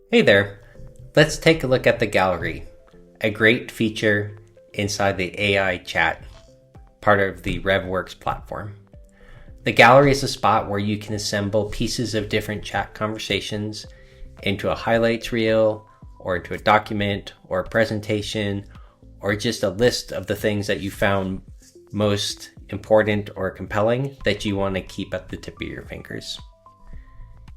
Hey there, let's take a look at the gallery, a great feature inside the AI chat, part of the RevWorks platform. The gallery is a spot where you can assemble pieces of different chat conversations into a highlights reel, or into a document, or a presentation, or just a list of the things that you found most important or compelling that you want to keep at the tip of your fingers.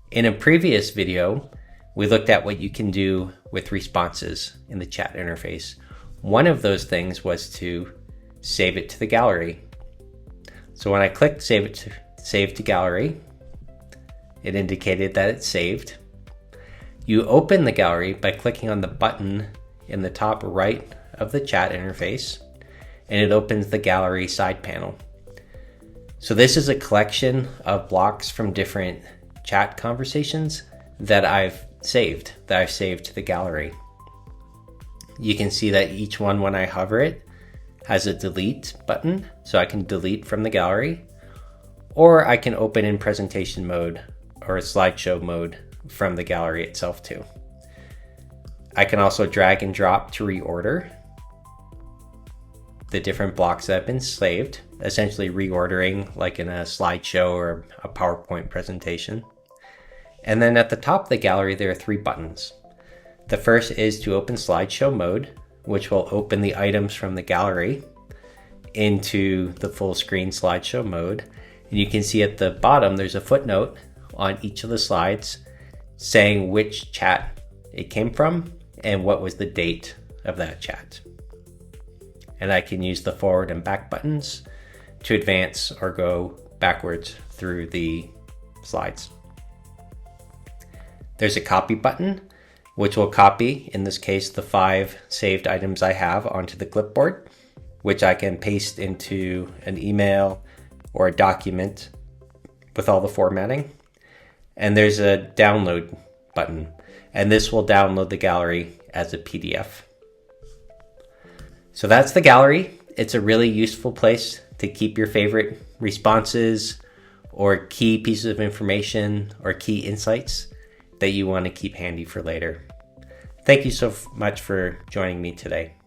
In a previous video, we looked at what you can do with responses in the chat interface. One of those things was to save it to the gallery. So when I clicked save to gallery, it indicated that it's saved. You open the gallery by clicking on the button in the top right of the chat interface, and it opens the gallery side panel. So this is a collection of blocks from different chat conversations that I've saved to the gallery. You can see that each one, when I hover it, has a delete button, so I can delete from the gallery, or I can open in presentation mode or a slideshow mode from the gallery itself too. I can also drag and drop to reorder the different blocks that have been saved, essentially reordering like in a slideshow or a PowerPoint presentation. And then at the top of the gallery, there are three buttons. The first is to open slideshow mode, which will open the items from the gallery into the full screen slideshow mode. And you can see at the bottom, there's a footnote on each of the slides saying which chat it came from and what was the date of that chat. And I can use the forward and back buttons to advance or go backwards through the slides. There's a copy button, which will copy, in this case, the 5 saved items I have onto the clipboard, which I can paste into an email or a document with all the formatting. And there's a download button, and this will download the gallery as a PDF. So that's the gallery. It's a really useful place to keep your favorite responses or key pieces of information or key insights that you want to keep handy for later. Thank you so much for joining me today.